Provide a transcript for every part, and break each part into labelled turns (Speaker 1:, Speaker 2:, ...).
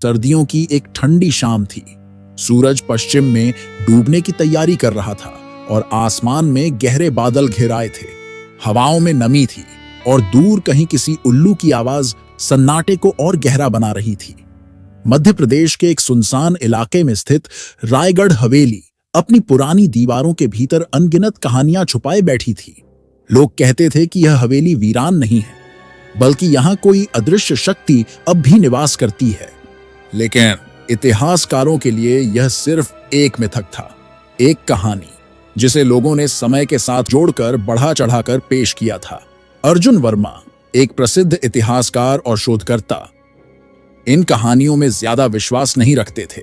Speaker 1: सर्दियों की एक ठंडी शाम थी। सूरज पश्चिम में डूबने की तैयारी कर रहा था और आसमान में गहरे बादल घिराए थे। हवाओं में नमी थी और दूर कहीं किसी उल्लू की आवाज सन्नाटे को और गहरा बना रही थी। मध्य प्रदेश के एक सुनसान इलाके में स्थित रायगढ़ हवेली अपनी पुरानी दीवारों के भीतर अनगिनत कहानियां छुपाए बैठी थी। लोग कहते थे कि यह हवेली वीरान नहीं है, बल्कि यहां कोई अदृश्य शक्ति अब भी निवास करती है। लेकिन इतिहासकारों के लिए यह सिर्फ एक मिथक था, एक कहानी जिसे लोगों ने समय के साथ जोड़कर बढ़ा चढ़ाकर पेश किया था। अर्जुन वर्मा, एक प्रसिद्ध इतिहासकार और शोधकर्ता, इन कहानियों में ज्यादा विश्वास नहीं रखते थे।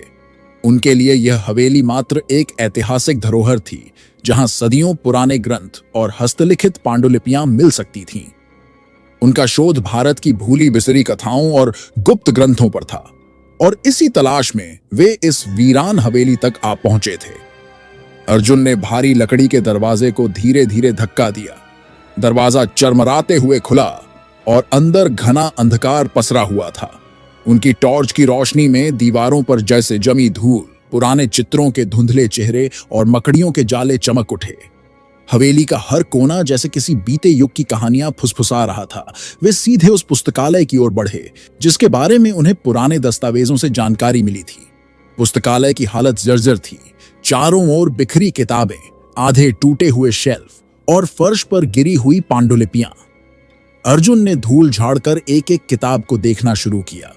Speaker 1: उनके लिए यह हवेली मात्र एक ऐतिहासिक धरोहर थी, जहां सदियों पुराने ग्रंथ और हस्तलिखित पांडुलिपियां मिल सकती थीं। उनका शोध भारत की भूली बिसरी कथाओं और गुप्त ग्रंथों पर था, और इसी तलाश में वे इस वीरान हवेली तक आ पहुंचे थे। अर्जुन ने भारी लकड़ी के दरवाजे को धीरे धीरे धक्का दिया। दरवाजा चरमराते हुए खुला और अंदर घना अंधकार पसरा हुआ था। उनकी टॉर्च की रोशनी में दीवारों पर जैसे जमी धूल, पुराने चित्रों के धुंधले चेहरे और मकड़ियों के जाले चमक उठे। हवेली का हर कोना जैसे किसी बीते युग की कहानियां फुसफुसा रहा था। वे सीधे उस पुस्तकालय की ओर बढ़े, जिसके बारे में उन्हें पुराने दस्तावेजों से जानकारी मिली थी। पुस्तकालय की हालत जर्जर थी। चारों ओर बिखरी किताबें, आधे टूटे हुए शेल्फ और फर्श पर गिरी हुई पांडुलिपियां। अर्जुन ने धूल झाड़कर एक एक किताब को देखना शुरू किया।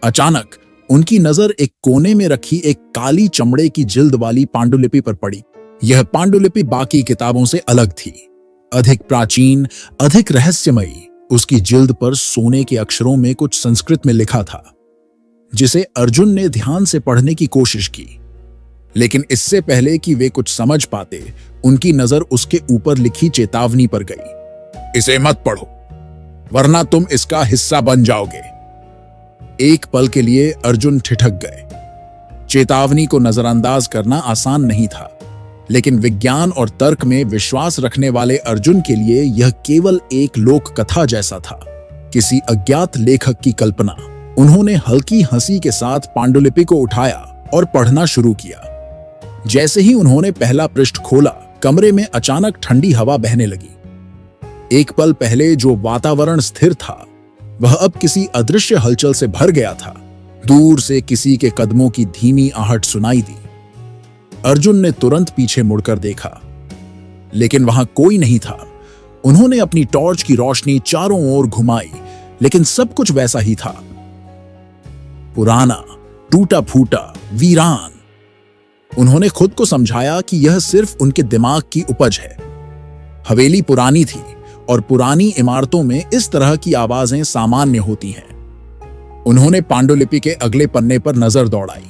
Speaker 1: अचानक उनकी नजर एक कोने में रखी एक काली चमड़े की जिल्द वाली पांडुलिपि पर पड़ी। यह पांडुलिपि बाकी किताबों से अलग थी, अधिक प्राचीन, अधिक रहस्यमयी। उसकी जिल्द पर सोने के अक्षरों में कुछ संस्कृत में लिखा था, जिसे अर्जुन ने ध्यान से पढ़ने की कोशिश की। लेकिन इससे पहले कि वे कुछ समझ पाते, उनकी नजर उसके ऊपर लिखी चेतावनी पर गई। इसे मत पढ़ो, वरना तुम इसका हिस्सा बन जाओगे। एक पल के लिए अर्जुन ठिठक गए। चेतावनी को नजरअंदाज करना आसान नहीं था, लेकिन विज्ञान और तर्क में विश्वास रखने वाले अर्जुन के लिए यह केवल एक लोक कथा जैसा था, किसी अज्ञात लेखक की कल्पना। उन्होंने हल्की हंसी के साथ पांडुलिपि को उठाया और पढ़ना शुरू किया। जैसे ही उन्होंने पहला पृष्ठ खोला, कमरे में अचानक ठंडी हवा बहने लगी। एक पल पहले जो वातावरण स्थिर था, वह अब किसी अदृश्य हलचल से भर गया था। दूर से किसी के कदमों की धीमी आहट सुनाई दी। अर्जुन ने तुरंत पीछे मुड़कर देखा, लेकिन वहां कोई नहीं था। उन्होंने अपनी टॉर्च की रोशनी चारों ओर घुमाई, लेकिन सब कुछ वैसा ही था, पुराना, टूटा फूटा, वीरान। उन्होंने खुद को समझाया कि यह सिर्फ उनके दिमाग की उपज है। हवेली पुरानी थी और पुरानी इमारतों में इस तरह की आवाजें सामान्य होती हैं। उन्होंने पांडुलिपि के अगले पन्ने पर नजर दौड़ाई।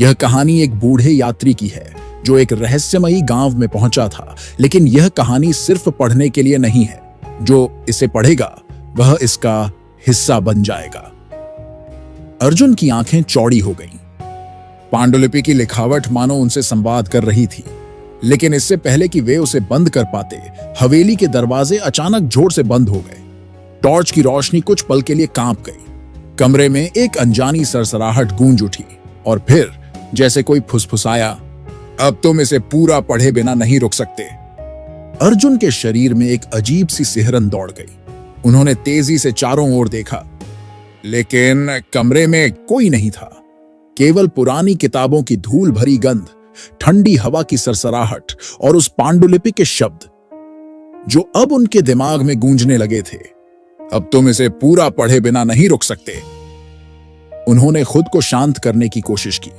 Speaker 1: यह कहानी एक बूढ़े यात्री की है, जो एक रहस्यमयी गांव में पहुंचा था। लेकिन यह कहानी सिर्फ पढ़ने के लिए नहीं है। जो इसे पढ़ेगा, वह इसका हिस्सा बन जाएगा। अर्जुन की आंखें चौड़ी हो गईं। पांडुलिपि की लिखावट मानो उनसे संवाद कर रही थी। लेकिन इससे पहले कि वे उसे बंद कर पाते, हवेली के दरवाजे अचानक जोर से बंद हो गए। टॉर्च की रोशनी कुछ पल के लिए कांप गई। कमरे में एक अनजानी सरसराहट गूंज उठी और फिर जैसे कोई फुसफुसाया, अब तुम इसे पूरा पढ़े बिना नहीं रुक सकते। अर्जुन के शरीर में एक अजीब सी सिहरन दौड़ गई। उन्होंने तेजी से चारों ओर देखा, लेकिन कमरे में कोई नहीं था। केवल पुरानी किताबों की धूल भरी गंध, ठंडी हवा की सरसराहट और उस पांडुलिपि के शब्द, जो अब उनके दिमाग में गूंजने लगे थे। अब तुम इसे पूरा पढ़े बिना नहीं रुक सकते। उन्होंने खुद को शांत करने की कोशिश की।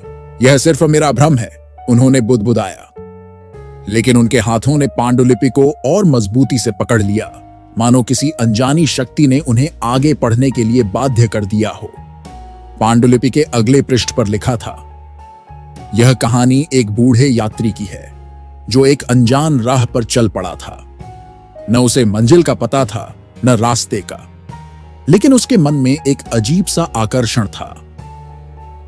Speaker 1: यह सिर्फ मेरा भ्रम है, उन्होंने बुदबुदाया। लेकिन उनके हाथों ने पांडुलिपि को और मजबूती से पकड़ लिया, मानो किसी अनजानी शक्ति ने उन्हें आगे पढ़ने के लिए बाध्य कर दिया हो। पांडुलिपि के अगले पृष्ठ पर लिखा था, यह कहानी एक बूढ़े यात्री की है, जो एक अनजान राह पर चल पड़ा था। न उसे मंजिल का पता था, न रास्ते का, लेकिन उसके मन में एक अजीब सा आकर्षण था,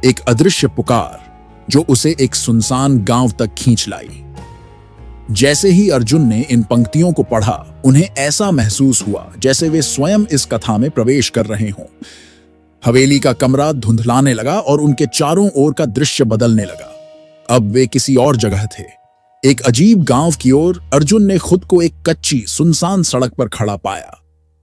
Speaker 1: एक अदृश्य पुकार जो उसे एक सुनसान गांव तक खींच लाई। जैसे ही अर्जुन ने इन पंक्तियों को पढ़ा, उन्हें ऐसा महसूस हुआ जैसे वे स्वयं इस कथा में प्रवेश कर रहे हों। हवेली का कमरा धुंधलाने लगा और उनके चारों ओर का दृश्य बदलने लगा। अब वे किसी और जगह थे, एक अजीब गांव की ओर। अर्जुन ने खुद को एक कच्ची सुनसान सड़क पर खड़ा पाया।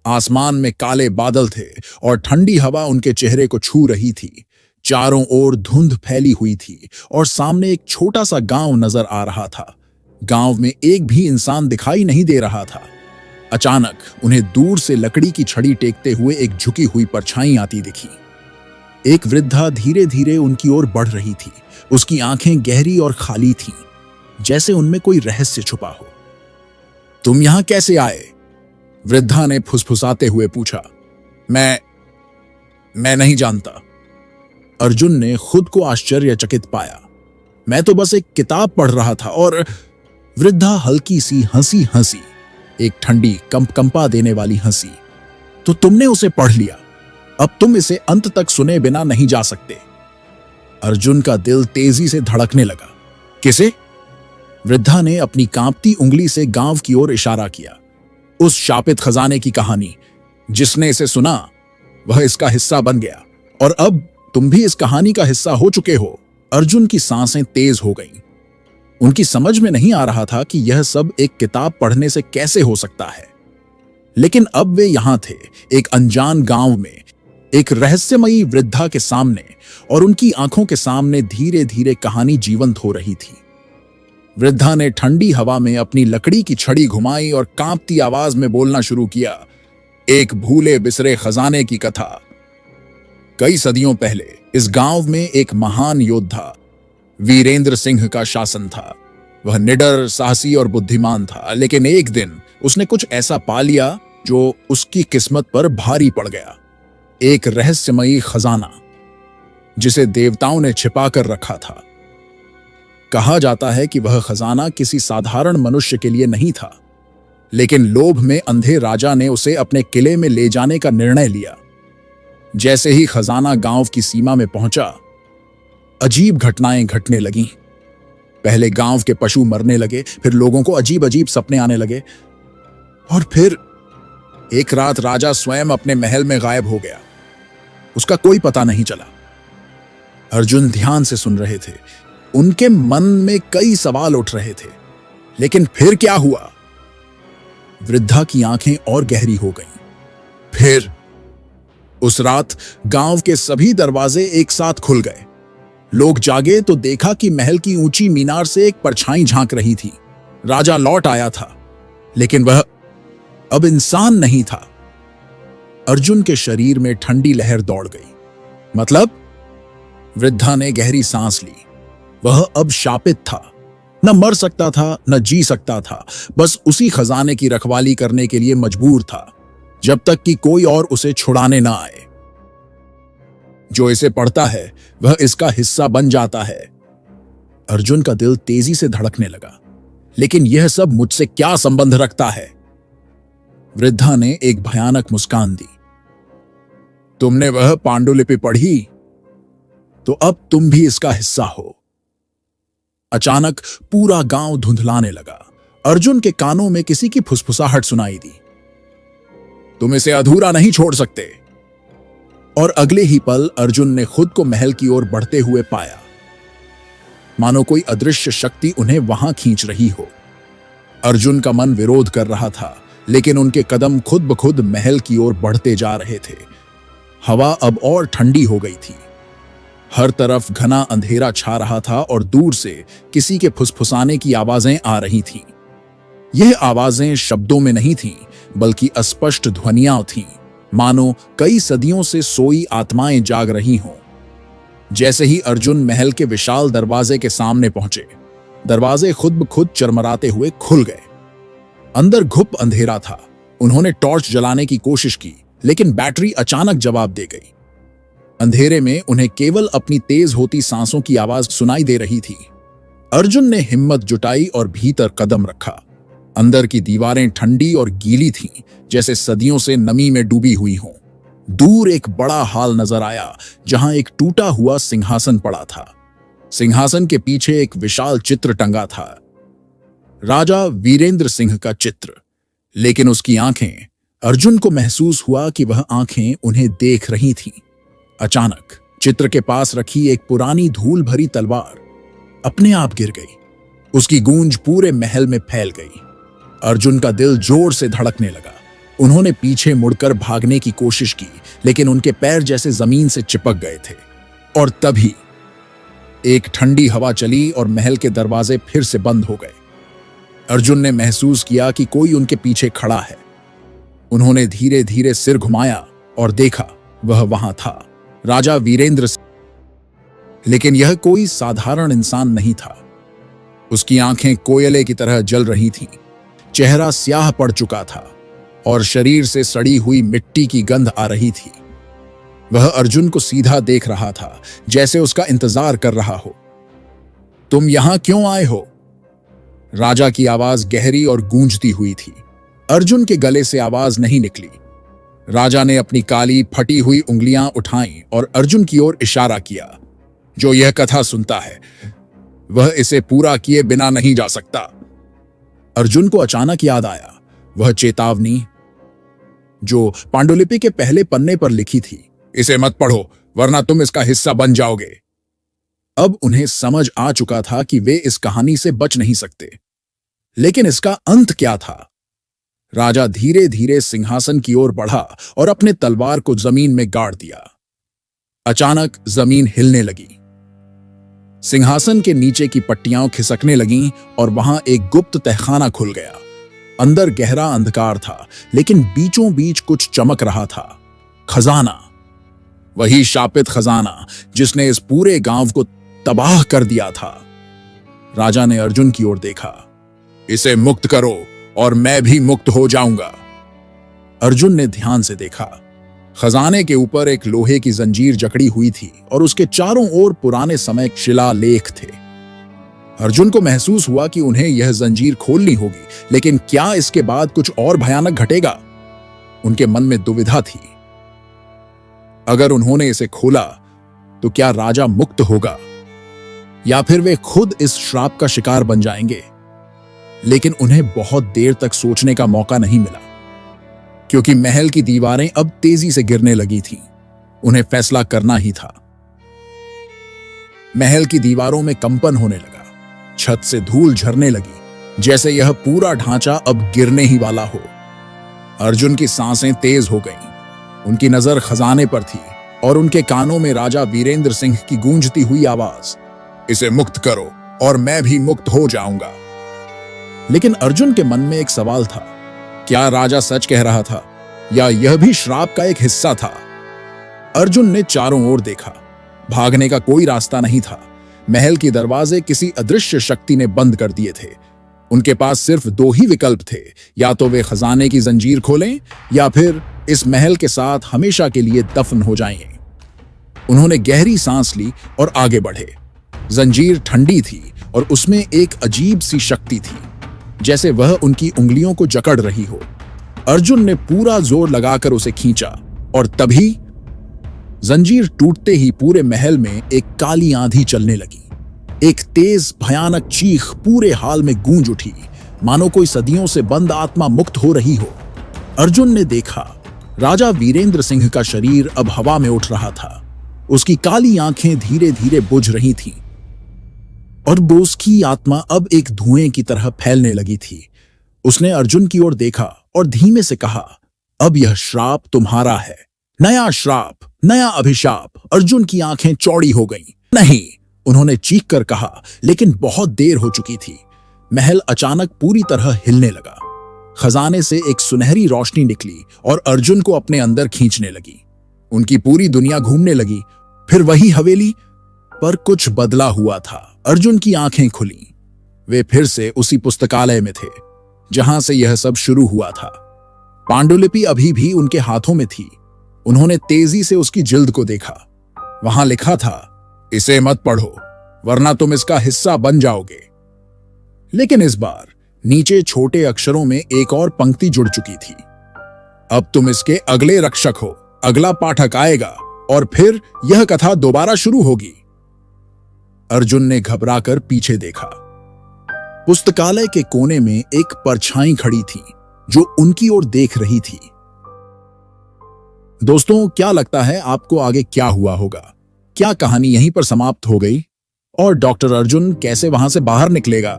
Speaker 1: आसमान में काले बादल थे और ठंडी हवा उनके चेहरे को छू रही थी। चारों ओर धुंध फैली हुई थी और सामने एक छोटा सा गांव नजर आ रहा था। गांव में एक भी इंसान दिखाई नहीं दे रहा था। अचानक उन्हें दूर से लकड़ी की छड़ी टेकते हुए एक झुकी हुई परछाई आती दिखी। एक वृद्धा धीरे धीरे उनकी ओर बढ़ रही थी। उसकी आंखें गहरी और खाली थीं, जैसे उनमें कोई रहस्य छुपा हो। तुम यहां कैसे आए? वृद्धा ने फुसफुसाते हुए पूछा। मैं नहीं जानता। अर्जुन ने खुद को आश्चर्यचकित पाया। मैं तो बस एक किताब पढ़ रहा था। और वृद्धा हल्की सी हंसी हंसी, एक ठंडी कंपा देने वाली हंसी। तो तुमने उसे पढ़ लिया, अब तुम इसे अंत तक सुने बिना नहीं जा सकते। अर्जुन का दिल तेजी से धड़कने लगा। किसे? वृद्धा ने अपनी कांपती उंगली से गांव की ओर इशारा किया। उस शापित खजाने की कहानी। जिसने इसे सुना वह इसका हिस्सा बन गया, और अब तुम भी इस कहानी का हिस्सा हो चुके हो। अर्जुन की सांसें तेज हो गईं। उनकी समझ में नहीं आ रहा था कि यह सब एक किताब पढ़ने से कैसे हो सकता है। लेकिन अब वे यहां थे, एक अनजान गांव में, एक रहस्यमयी वृद्धा के सामने, और उनकी आंखों के सामने धीरे धीरे कहानी जीवंत हो रही थी। वृद्धा ने ठंडी हवा में अपनी लकड़ी की छड़ी घुमाई और कांपती आवाज में बोलना शुरू किया। एक भूले बिसरे खजाने की कथा। कई सदियों पहले इस गांव में एक महान योद्धा वीरेंद्र सिंह का शासन था। वह निडर, साहसी और बुद्धिमान था, लेकिन एक दिन उसने कुछ ऐसा पा लिया जो उसकी किस्मत पर भारी पड़ गया। एक रहस्यमयी खजाना जिसे देवताओं ने छिपा कर रखा था। कहा जाता है कि वह खजाना किसी साधारण मनुष्य के लिए नहीं था, लेकिन लोभ में अंधे राजा ने उसे अपने किले में ले जाने का निर्णय लिया। जैसे ही खजाना गांव की सीमा में पहुंचा, अजीब घटनाएं घटने लगीं। पहले गांव के पशु मरने लगे, फिर लोगों को अजीब अजीब सपने आने लगे, और फिर एक रात राजा स्वयं अपने महल में गायब हो गया। उसका कोई पता नहीं चला। अर्जुन ध्यान से सुन रहे थे। उनके मन में कई सवाल उठ रहे थे। लेकिन फिर क्या हुआ? वृद्धा की आंखें और गहरी हो गईं। फिर उस रात गांव के सभी दरवाजे एक साथ खुल गए। लोग जागे तो देखा कि महल की ऊंची मीनार से एक परछाई झांक रही थी। राजा लौट आया था, लेकिन वह अब इंसान नहीं था। अर्जुन के शरीर में ठंडी लहर दौड़ गई। मतलब? वृद्धा ने गहरी सांस ली। वह अब शापित था। न मर सकता था, न जी सकता था। बस उसी खजाने की रखवाली करने के लिए मजबूर था, जब तक कि कोई और उसे छुड़ाने ना आए। जो इसे पढ़ता है वह इसका हिस्सा बन जाता है। अर्जुन का दिल तेजी से धड़कने लगा। लेकिन यह सब मुझसे क्या संबंध रखता है? वृद्धा ने एक भयानक मुस्कान दी। तुमने वह पांडुलिपि पढ़ी, तो अब तुम भी इसका हिस्सा हो। अचानक पूरा गांव धुंधलाने लगा। अर्जुन के कानों में किसी की फुसफुसाहट सुनाई दी। तुम इसे अधूरा नहीं छोड़ सकते। और अगले ही पल अर्जुन ने खुद को महल की ओर बढ़ते हुए पाया, मानो कोई अदृश्य शक्ति उन्हें वहां खींच रही हो। अर्जुन का मन विरोध कर रहा था, लेकिन उनके कदम खुद ब खुद महल की ओर बढ़ते जा रहे थे। हवा अब और ठंडी हो गई थी। हर तरफ घना अंधेरा छा रहा था और दूर से किसी के फुसफुसाने की आवाजें आ रही थीं। यह आवाजें शब्दों में नहीं थीं, बल्कि अस्पष्ट ध्वनियां थीं, मानो कई सदियों से सोई आत्माएं जाग रही हों। जैसे ही अर्जुन महल के विशाल दरवाजे के सामने पहुंचे, दरवाजे खुद ब खुद चरमराते हुए खुल गए। अंदर घुप अंधेरा था। उन्होंने टॉर्च जलाने की कोशिश की, लेकिन बैटरी अचानक जवाब दे गई। अंधेरे में उन्हें केवल अपनी तेज होती सांसों की आवाज सुनाई दे रही थी। अर्जुन ने हिम्मत जुटाई और भीतर कदम रखा। अंदर की दीवारें ठंडी और गीली थीं, जैसे सदियों से नमी में डूबी हुई हों। दूर एक बड़ा हॉल नजर आया, जहां एक टूटा हुआ सिंहासन पड़ा था। सिंहासन के पीछे एक विशाल चित्र टंगा था, राजा वीरेंद्र सिंह का चित्र। लेकिन उसकी आंखें, अर्जुन को महसूस हुआ कि वह आंखें उन्हें देख रही थीं। अचानक चित्र के पास रखी एक पुरानी धूल भरी तलवार अपने आप गिर गई। उसकी गूंज पूरे महल में फैल गई। अर्जुन का दिल जोर से धड़कने लगा। उन्होंने पीछे मुड़कर भागने की कोशिश की, लेकिन उनके पैर जैसे जमीन से चिपक गए थे। और तभी एक ठंडी हवा चली और महल के दरवाजे फिर से बंद हो गए। अर्जुन ने महसूस किया कि कोई उनके पीछे खड़ा है। उन्होंने धीरे धीरे सिर घुमाया और देखा, वह वहां था, राजा वीरेंद्र सिंह। लेकिन यह कोई साधारण इंसान नहीं था। उसकी आंखें कोयले की तरह जल रही थीं, चेहरा स्याह पड़ चुका था और शरीर से सड़ी हुई मिट्टी की गंध आ रही थी। वह अर्जुन को सीधा देख रहा था, जैसे उसका इंतजार कर रहा हो। तुम यहां क्यों आए हो? राजा की आवाज गहरी और गूंजती हुई थी। अर्जुन के गले से आवाज नहीं निकली। राजा ने अपनी काली फटी हुई उंगलियां उठाईं और अर्जुन की ओर इशारा किया। जो यह कथा सुनता है, वह इसे पूरा किए बिना नहीं जा सकता। अर्जुन को अचानक याद आया वह चेतावनी जो पांडुलिपि के पहले पन्ने पर लिखी थी, इसे मत पढ़ो वरना तुम इसका हिस्सा बन जाओगे। अब उन्हें समझ आ चुका था कि वे इस कहानी से बच नहीं सकते। लेकिन इसका अंत क्या था? राजा धीरे धीरे सिंहासन की ओर बढ़ा और अपने तलवार को जमीन में गाड़ दिया। अचानक जमीन हिलने लगी। सिंहासन के नीचे की पट्टियां खिसकने लगीं और वहां एक गुप्त तहखाना खुल गया। अंदर गहरा अंधकार था, लेकिन बीचों बीच कुछ चमक रहा था। खजाना, वही शापित खजाना जिसने इस पूरे गांव को तबाह कर दिया था। राजा ने अर्जुन की ओर देखा। इसे मुक्त करो और मैं भी मुक्त हो जाऊंगा। अर्जुन ने ध्यान से देखा। खजाने के ऊपर एक लोहे की जंजीर जकड़ी हुई थी और उसके चारों ओर पुराने समय शिलालेख थे। अर्जुन को महसूस हुआ कि उन्हें यह जंजीर खोलनी होगी, लेकिन क्या इसके बाद कुछ और भयानक घटेगा? उनके मन में दुविधा थी। अगर उन्होंने इसे खोला तो क्या राजा मुक्त होगा, या फिर वे खुद इस श्राप का शिकार बन जाएंगे? लेकिन उन्हें बहुत देर तक सोचने का मौका नहीं मिला, क्योंकि महल की दीवारें अब तेजी से गिरने लगी थीं। उन्हें फैसला करना ही था। महल की दीवारों में कंपन होने लगा, छत से धूल झरने लगी, जैसे यह पूरा ढांचा अब गिरने ही वाला हो। अर्जुन की सांसें तेज हो गईं। उनकी नजर खजाने पर थी और उनके कानों में राजा वीरेंद्र सिंह की गूंजती हुई आवाज, इसे मुक्त करो और मैं भी मुक्त हो जाऊंगा। लेकिन अर्जुन के मन में एक सवाल था, क्या राजा सच कह रहा था या यह भी श्राप का एक हिस्सा था? अर्जुन ने चारों ओर देखा। भागने का कोई रास्ता नहीं था। महल के दरवाजे किसी अदृश्य शक्ति ने बंद कर दिए थे। उनके पास सिर्फ दो ही विकल्प थे, या तो वे खजाने की जंजीर खोलें या फिर इस महल के साथ हमेशा के लिए दफन हो जाएंगे। उन्होंने गहरी सांस ली और आगे बढ़े। जंजीर ठंडी थी और उसमें एक अजीब सी शक्ति थी, जैसे वह उनकी उंगलियों को जकड़ रही हो। अर्जुन ने पूरा जोर लगाकर उसे खींचा और तभी जंजीर टूटते ही पूरे महल में एक काली आंधी चलने लगी। एक तेज भयानक चीख पूरे हाल में गूंज उठी, मानो कोई सदियों से बंद आत्मा मुक्त हो रही हो। अर्जुन ने देखा, राजा वीरेंद्र सिंह का शरीर अब हवा में उठ रहा था। उसकी काली आंखें धीरे धीरे बुझ रही थीं और बोस की आत्मा अब एक धुएं की तरह फैलने लगी थी। उसने अर्जुन की ओर देखा और धीमे से कहा, अब यह श्राप तुम्हारा है। नया श्राप, नया अभिशाप। अर्जुन की आंखें चौड़ी हो गईं। नहीं, उन्होंने चीख कर कहा, लेकिन बहुत देर हो चुकी थी। महल अचानक पूरी तरह हिलने लगा। खजाने से एक सुनहरी रोशनी निकली और अर्जुन को अपने अंदर खींचने लगी। उनकी पूरी दुनिया घूमने लगी। फिर वही हवेली, पर कुछ बदला हुआ था। अर्जुन की आंखें खुली। वे फिर से उसी पुस्तकालय में थे जहां से यह सब शुरू हुआ था। पांडुलिपि अभी भी उनके हाथों में थी। उन्होंने तेजी से उसकी जिल्द को देखा। वहां लिखा था, इसे मत पढ़ो वरना तुम इसका हिस्सा बन जाओगे। लेकिन इस बार नीचे छोटे अक्षरों में एक और पंक्ति जुड़ चुकी थी, अब तुम इसके अगले रक्षक हो। अगला पाठक आएगा और फिर यह कथा दोबारा शुरू होगी। अर्जुन ने घबराकर पीछे देखा। पुस्तकालय के कोने में एक परछाई खड़ी थी जो उनकी ओर देख रही थी। दोस्तों, क्या लगता है आपको आगे क्या हुआ होगा? क्या कहानी यहीं पर समाप्त हो गई और डॉक्टर अर्जुन कैसे वहां से बाहर निकलेगा?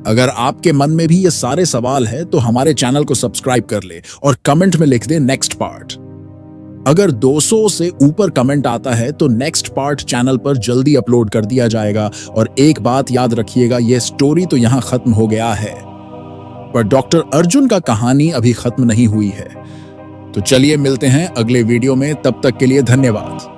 Speaker 1: अगर आपके मन में भी ये सारे सवाल है तो हमारे चैनल को सब्सक्राइब कर ले और कमेंट में लिख दे नेक्स्ट पार्ट। अगर 200 से ऊपर कमेंट आता है तो नेक्स्ट पार्ट चैनल पर जल्दी अपलोड कर दिया जाएगा। और एक बात याद रखिएगा, यह स्टोरी तो यहां खत्म हो गया है, पर डॉक्टर अर्जुन का कहानी अभी खत्म नहीं हुई है। तो चलिए मिलते हैं अगले वीडियो में, तब तक के लिए धन्यवाद।